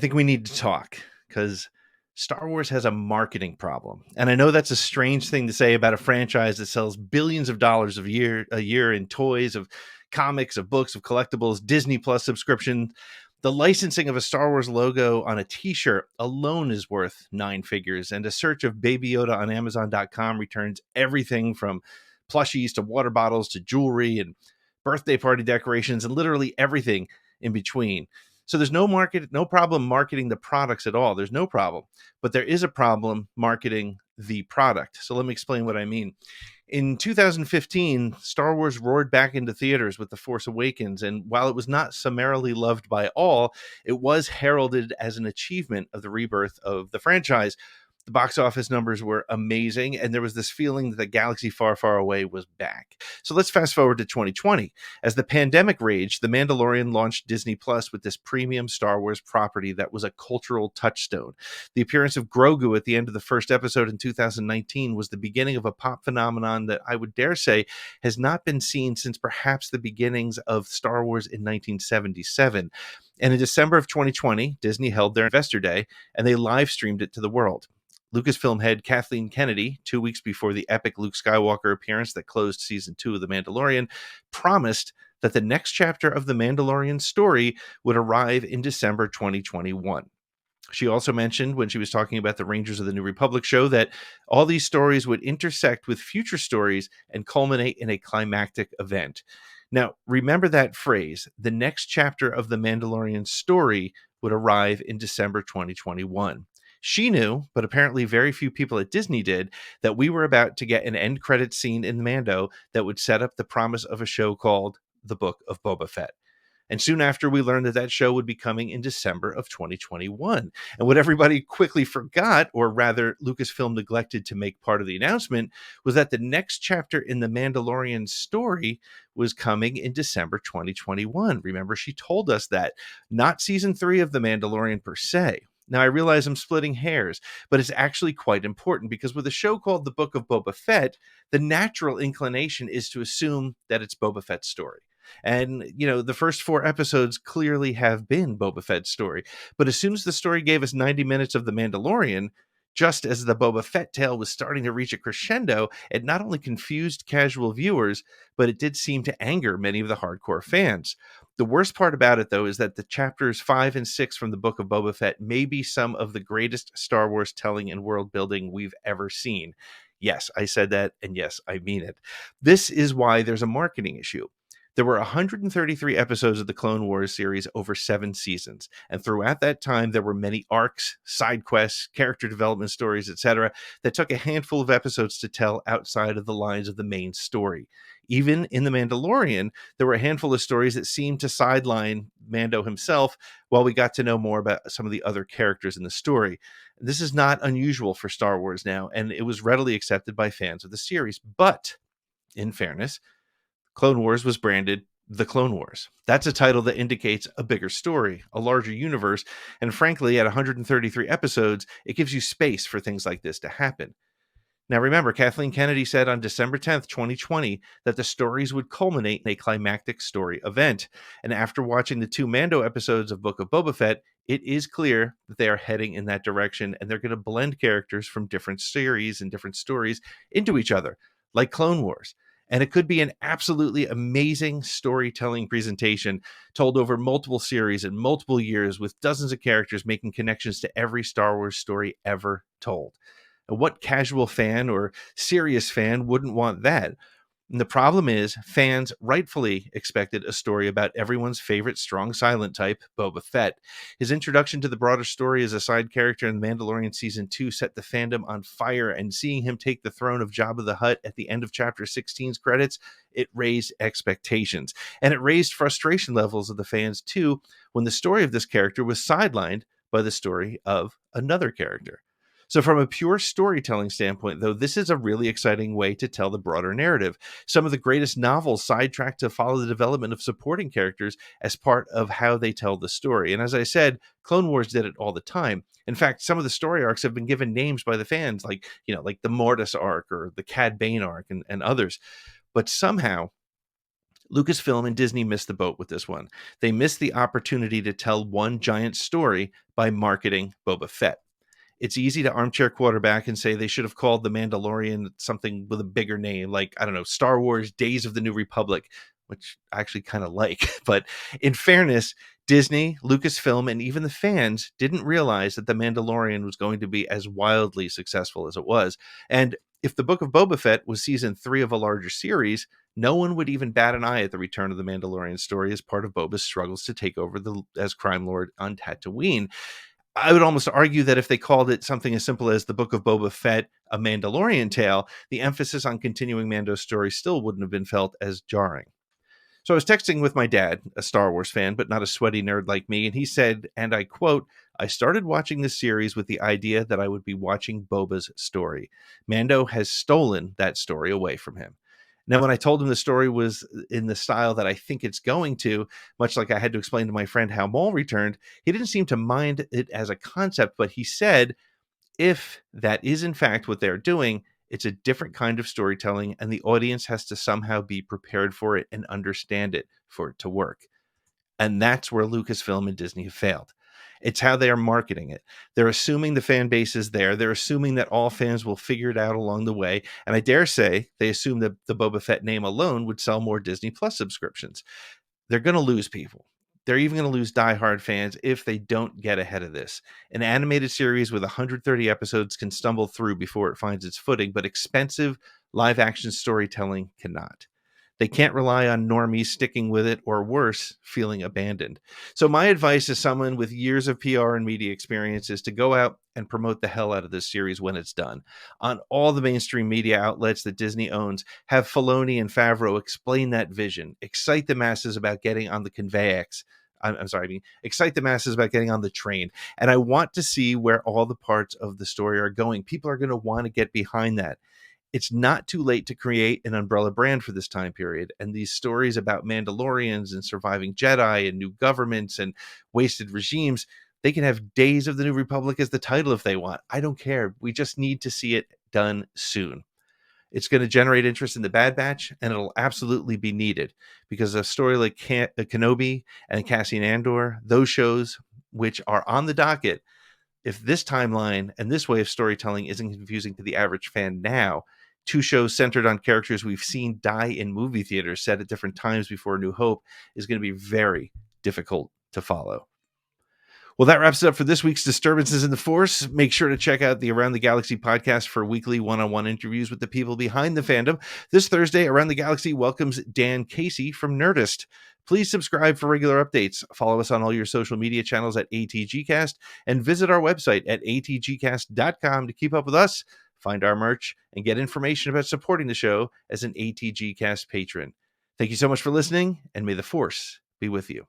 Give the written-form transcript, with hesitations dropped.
think we need to talk because Star Wars has a marketing problem. And I know that's a strange thing to say about a franchise that sells billions of dollars a year in toys, of comics, of books, of collectibles, Disney Plus subscription. The licensing of a Star Wars logo on a t-shirt alone is worth nine figures, and a search of Baby Yoda on Amazon.com returns everything from plushies to water bottles to jewelry and birthday party decorations and literally everything in between. So there's no problem marketing the products at all. There's no problem, but there is a problem marketing the product. So let me explain what I mean. In 2015, Star Wars roared back into theaters with The Force Awakens, and while it was not summarily loved by all, it was heralded as an achievement of the rebirth of the franchise. The box office numbers were amazing, and there was this feeling that the galaxy far, far away was back. So let's fast forward to 2020. As the pandemic raged, The Mandalorian launched Disney Plus with this premium Star Wars property that was a cultural touchstone. The appearance of Grogu at the end of the first episode in 2019 was the beginning of a pop phenomenon that I would dare say has not been seen since perhaps the beginnings of Star Wars in 1977. And in December of 2020, Disney held their Investor Day, and they live streamed it to the world. Lucasfilm head Kathleen Kennedy, 2 weeks before the epic Luke Skywalker appearance that closed season 2 of The Mandalorian, promised that the next chapter of The Mandalorian story would arrive in December 2021. She also mentioned, when she was talking about the Rangers of the New Republic show, that all these stories would intersect with future stories and culminate in a climactic event. Now, remember that phrase, the next chapter of The Mandalorian story would arrive in December 2021. She knew, but apparently very few people at Disney did, that we were about to get an end credit scene in Mando that would set up the promise of a show called The Book of Boba Fett. And soon after, we learned that that show would be coming in December of 2021. And what everybody quickly forgot, or rather Lucasfilm neglected to make part of the announcement, was that the next chapter in the Mandalorian story was coming in December 2021. Remember, she told us that. Not season 3 of The Mandalorian per se. Now, I realize I'm splitting hairs, but it's actually quite important because with a show called The Book of Boba Fett, the natural inclination is to assume that it's Boba Fett's story. And, the first 4 episodes clearly have been Boba Fett's story. But as soon as the story gave us 90 minutes of The Mandalorian, just as the Boba Fett tale was starting to reach a crescendo, it not only confused casual viewers, but it did seem to anger many of the hardcore fans. The worst part about it, though, is that the chapters 5 and 6 from the Book of Boba Fett may be some of the greatest Star Wars telling and world building we've ever seen. Yes, I said that, and yes, I mean it. This is why there's a marketing issue. There were 133 episodes of the Clone Wars series over 7 seasons, and throughout that time, there were many arcs, side quests, character development stories, etc., that took a handful of episodes to tell outside of the lines of the main story. Even in The Mandalorian, there were a handful of stories that seemed to sideline Mando himself while we got to know more about some of the other characters in the story. This is not unusual for Star Wars now, and it was readily accepted by fans of the series. But, in fairness, Clone Wars was branded The Clone Wars. That's a title that indicates a bigger story, a larger universe, and frankly, at 133 episodes, it gives you space for things like this to happen. Now remember, Kathleen Kennedy said on December 10th, 2020, that the stories would culminate in a climactic story event. And after watching the 2 Mando episodes of Book of Boba Fett, it is clear that they are heading in that direction, and they're going to blend characters from different series and different stories into each other, like Clone Wars. And it could be an absolutely amazing storytelling presentation told over multiple series and multiple years with dozens of characters making connections to every Star Wars story ever told. And what casual fan or serious fan wouldn't want that? And the problem is, fans rightfully expected a story about everyone's favorite strong silent type, Boba Fett. His introduction to the broader story as a side character in Mandalorian Season 2 set the fandom on fire, and seeing him take the throne of Jabba the Hutt at the end of Chapter 16's credits, it raised expectations. And it raised frustration levels of the fans, too, when the story of this character was sidelined by the story of another character. So from a pure storytelling standpoint, though, this is a really exciting way to tell the broader narrative. Some of the greatest novels sidetrack to follow the development of supporting characters as part of how they tell the story. And as I said, Clone Wars did it all the time. In fact, some of the story arcs have been given names by the fans, like the Mortis arc or the Cad Bane arc and others. But somehow, Lucasfilm and Disney missed the boat with this one. They missed the opportunity to tell one giant story by marketing Boba Fett. It's easy to armchair quarterback and say they should have called The Mandalorian something with a bigger name, like, I don't know, Star Wars Days of the New Republic, which I actually kind of like. But in fairness, Disney, Lucasfilm, and even the fans didn't realize that The Mandalorian was going to be as wildly successful as it was. And if the Book of Boba Fett was season 3 of a larger series, no one would even bat an eye at the return of the Mandalorian story as part of Boba's struggles to take over as crime lord on Tatooine. I would almost argue that if they called it something as simple as the Book of Boba Fett, a Mandalorian tale, the emphasis on continuing Mando's story still wouldn't have been felt as jarring. So I was texting with my dad, a Star Wars fan, but not a sweaty nerd like me, and he said, and I quote, "I started watching this series with the idea that I would be watching Boba's story. Mando has stolen that story away from him." Now, when I told him the story was in the style that I think it's going to, much like I had to explain to my friend how Maul returned, he didn't seem to mind it as a concept, but he said, if that is in fact what they're doing, it's a different kind of storytelling, and the audience has to somehow be prepared for it and understand it for it to work. And that's where Lucasfilm and Disney have failed. It's how they are marketing it. They're assuming the fan base is there. They're assuming that all fans will figure it out along the way. And I dare say they assume that the Boba Fett name alone would sell more Disney Plus subscriptions. They're going to lose people. They're even going to lose diehard fans if they don't get ahead of this. An animated series with 130 episodes can stumble through before it finds its footing, but expensive live action storytelling cannot. They can't rely on normies sticking with it, or worse, feeling abandoned. So my advice as someone with years of PR and media experience is to go out and promote the hell out of this series when it's done. On all the mainstream media outlets that Disney owns, have Filoni and Favreau explain that vision, excite the masses about getting on the conveyax. I'm sorry, I mean, excite the masses about getting on the train. And I want to see where all the parts of the story are going. People are going to want to get behind that. It's not too late to create an umbrella brand for this time period. And these stories about Mandalorians and surviving Jedi and new governments and wasted regimes, they can have Days of the New Republic as the title if they want. I don't care. We just need to see it done soon. It's going to generate interest in the Bad Batch, and it'll absolutely be needed because a story like Kenobi and Cassian Andor, those shows which are on the docket, if this timeline and this way of storytelling isn't confusing to the average fan now, two shows centered on characters we've seen die in movie theaters set at different times before A New Hope is going to be very difficult to follow. Well, that wraps it up for this week's Disturbances in the Force. Make sure to check out the Around the Galaxy podcast for weekly one-on-one interviews with the people behind the fandom. This Thursday, Around the Galaxy welcomes Dan Casey from Nerdist. Please subscribe for regular updates. Follow us on all your social media channels at ATGcast and visit our website at atgcast.com to keep up with us, find our merch, and get information about supporting the show as an ATGcast patron. Thank you so much for listening, and may the Force be with you.